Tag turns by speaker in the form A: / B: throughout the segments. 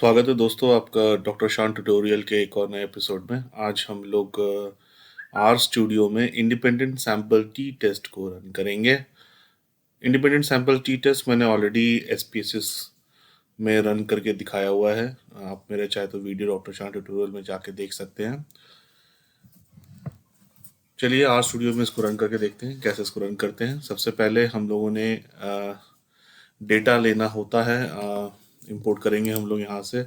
A: स्वागत है दोस्तों आपका डॉक्टर शान ट्यूटोरियल के एक और नए एपिसोड में। आज हम लोग आर स्टूडियो में इंडिपेंडेंट सैंपल टी टेस्ट को रन करेंगे। इंडिपेंडेंट सैंपल टी टेस्ट मैंने ऑलरेडी एसपीएसएस में रन करके दिखाया हुआ है। आप मेरे चाहे तो वीडियो डॉक्टर शान ट्यूटोरियल में जाके देख सकते हैं। चलिए आर स्टूडियो में इसको रन करके देखते हैं कैसे इसको रन करते हैं। सबसे पहले हम लोगों ने डेटा लेना होता है, इंपोर्ट करेंगे हम लोग यहाँ से।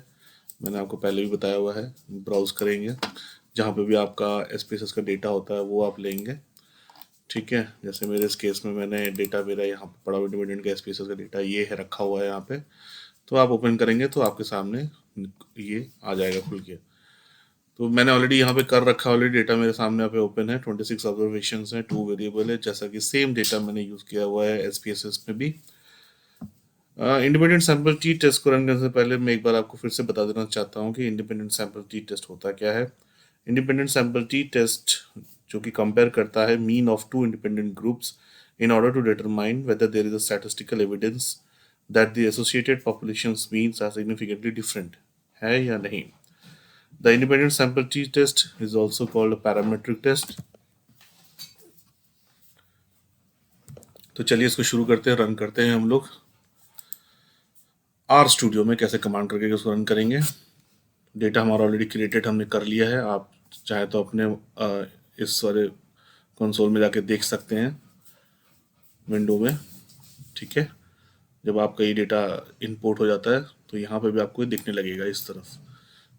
A: मैंने आपको पहले भी बताया हुआ है, ब्राउज करेंगे जहाँ पे भी आपका एसपीएसएस का डेटा होता है वो आप लेंगे। ठीक है, जैसे मेरे इस केस में मैंने डेटा मेरा यहाँ पे पड़ा हुआ इंडिपेंडेंट का एसपीएसएस का डेटा ये है, रखा हुआ है यहाँ पे। तो आप ओपन करेंगे तो आपके सामने ये आ जाएगा खुल के। तो मैंने ऑलरेडी यहाँ पे कर रखा, ऑलरेडी डेटा मेरे सामने यहाँ पे ओपन है। 26 ऑब्जर्वेशन है, 2 वेरिएबल है, जैसा कि सेम डेटा मैंने यूज़ किया हुआ है एसपीएसएस में भी। इंडिपेंडेंट सैंपल टी टेस्ट को रन करने से पहले मैं एक बार आपको फिर से बता देना चाहता हूँ कि इंडिपेंडेंट सैंपल टी टेस्ट होता क्या है। इंडिपेंडेंट सैंपल टी टेस्ट जो कि कंपेयर करता है mean of two independent groups in order to determine whether there is a statistical evidence that the associated populations means are significantly different, है या नहीं। The independent sample t test is also called a parametric test. तो चलिए इसको शुरू करते हैं, run करते हैं हम लोग। आर स्टूडियो में कैसे कमांड करके इसको रन करेंगे। डेटा हमारा ऑलरेडी क्रिएटेड हमने कर लिया है। आप चाहे तो अपने इस सारे कंसोल में जाके देख सकते हैं विंडो में। ठीक है, जब आपका ये डेटा इंपोर्ट हो जाता है तो यहाँ पे भी आपको ये दिखने लगेगा इस तरफ।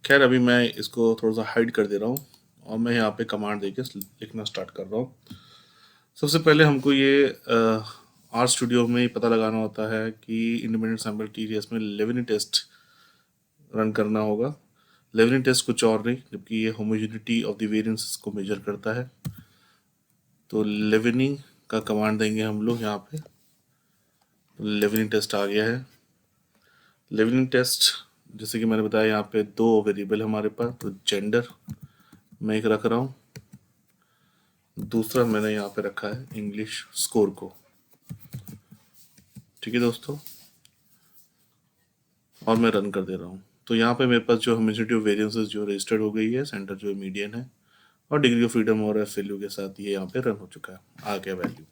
A: खैर अभी मैं इसको थोड़ा सा हाइड कर दे रहा हूँ और मैं यहाँ पे कमांड देके लिखना स्टार्ट कर रहा हूँ। सबसे पहले हमको ये आर स्टूडियो में ये पता लगाना होता है कि इंडिपेंडेंट सैंपल टीडीएस में लेवेनी टेस्ट रन करना होगा। लेवलिंग टेस्ट कुछ और नहीं, जबकि ये होमोजेनिटी ऑफ द वेरिएंस को मेजर करता है। तो लेवनिंग का कमांड देंगे हम लोग यहाँ पे। लेवनिंग टेस्ट आ गया है। लेवलिंग टेस्ट जैसे कि मैंने बताया यहाँ पे दो वेरिएबल हमारे पास, तो जेंडर मैं एक रख रहा हूँ, दूसरा मैंने यहाँ पे रखा है इंग्लिश स्कोर को। ठीक है दोस्तों, और मैं रन कर दे रहा हूँ। तो यहाँ पे मेरे पास जो होमोजेनिटी ऑफ वेरिएंसेस जो रजिस्टर्ड हो गई है, सेंटर जो मीडियन है और डिग्री ऑफ फ्रीडम और एफ वैल्यू के साथ ये यहाँ पे रन हो चुका है, आ गया वैल्यू।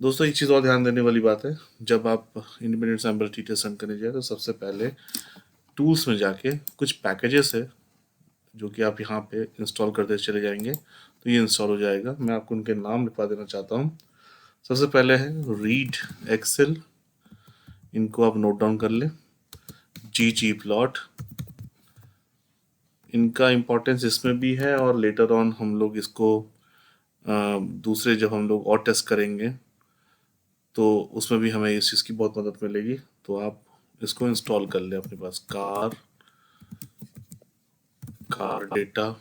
A: दोस्तों एक चीज़ और ध्यान देने वाली बात है, जब आप independent sample t test run करने जाए तो सबसे पहले टूल्स में जाके कुछ पैकेजेस है जो कि आप यहाँ पे इंस्टॉल करते चले जाएंगे तो ये इंस्टॉल हो जाएगा। मैं आपको उनके नाम लिखवा देना चाहता हूँ। सबसे पहले है रीड एक्सेल, इनको आप नोट डाउन कर लें। ggplot, इनका इम्पोर्टेंस इसमें भी है और लेटर ऑन हम लोग इसको दूसरे जब हम लोग और टेस्ट करेंगे तो उसमें भी हमें इस चीज़ की बहुत मदद मिलेगी। तो आप इसको इंस्टॉल कर लें अपने पास। कार डेटा,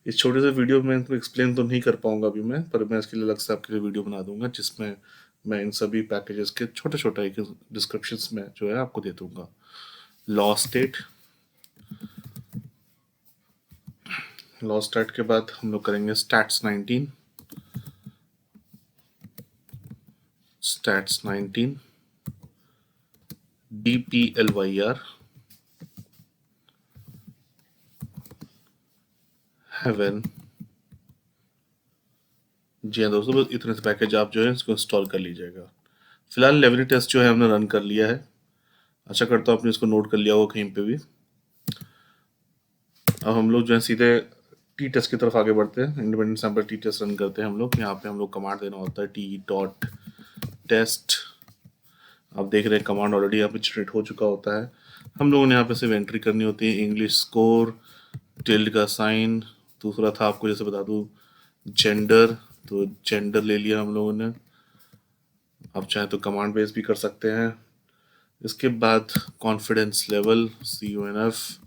A: इस छोटे से वीडियो में इनको एक्सप्लेन तो नहीं कर पाऊंगा अभी मैं, पर मैं इसके लिए अलग से आपके लिए वीडियो बना दूंगा जिसमें मैं इन सभी पैकेजेस के छोटे छोटे डिस्क्रिप्शंस में जो है आपको दे दूंगा। लॉ स्टेट, लॉ स्टेट के बाद हम लोग करेंगे स्टैट्स 19, स्टैट्स 19 DPLYR, हेवन। जी हाँ दोस्तों, बस इतने से पैकेज आप जो है इसको इंस्टॉल कर लीजिएगा। फिलहाल लेवलिंग टेस्ट जो है हमने रन कर लिया है। आशा करता हूँ आपने इसको नोट कर लिया होगा कहीं पे भी। अब हम लोग जो है सीधे टी टेस्ट की तरफ आगे बढ़ते हैं। Independent sample t test run करते हैं हम लोग। यहाँ पे हम लोग कमांड देना होता है t.test। आप देख रहे हैं कमांड ऑलरेडी यहाँ पे जनरेट हो चुका होता है। हम लोगों ने यहाँ पे सिर्फ एंट्री करनी होती है इंग्लिश स्कोर, टिल्ड का साइन। दूसरा था आपको जैसे बता दूँ जेंडर, तो जेंडर ले लिया हम लोगों ने। आप चाहे तो कमांड बेस भी कर सकते हैं। इसके बाद confidence level CONF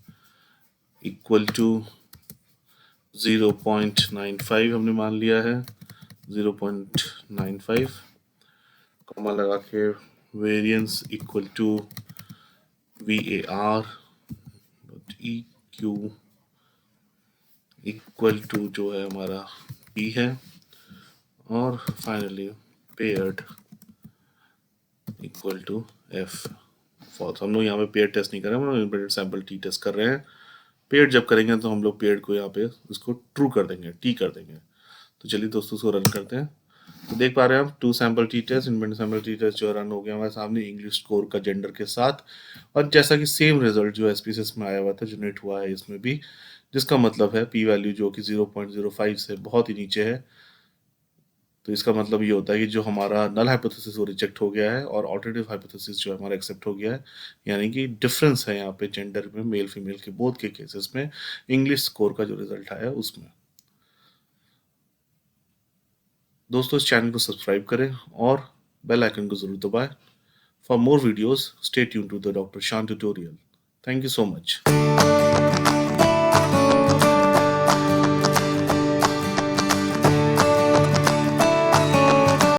A: equal to 0.95 हमने मान लिया है, 0.95 कॉमा लगा के variance equal to VAR EQ equal to जो है हमारा P है, और finally paired equal to F। False. हम लोग यहाँ पे पेयर टेस्ट नहीं कर रहे हैं, हम लोग इम्प्लीमेंटेड सैंपल टी टेस्ट कर रहे हैं। पेयर जब करेंगे तो हम लोग पेयर को यहाँ पे इसको ट्रू कर देंगे, टी कर देंगे। तो चलिए दोस्तों उसको रन करते हैं। तो देख पा रहे हैं आप 2 सैंपल टी टेस्ट, इन्वेंट सैंपल टी टेस्ट जो रन हो गया हमारे सामने इंग्लिश स्कोर का जेंडर के साथ। और जैसा कि सेम रिजल्ट जो एसपीसीएस में आया हुआ था जनरेट हुआ है इसमें भी, जिसका मतलब है पी वैल्यू जो कि 0.05 से बहुत ही नीचे है। तो इसका मतलब ये होता है कि जो हमारा नल हाइपोथेसिस वो रिजेक्ट हो गया है और ऑल्टरनेटिव हाइपोथेसिस जो है हमारा एक्सेप्ट हो गया है। यानी कि डिफरेंस है यहाँ पे जेंडर में, मेल फीमेल के बोथ के केसेस में इंग्लिश स्कोर का जो रिजल्ट आया उसमें। दोस्तों इस चैनल को सब्सक्राइब करें और बेल आइकन को जरूर दबाएं। For more videos stay tune to the doctor Shaan tutorial. Thank you so much.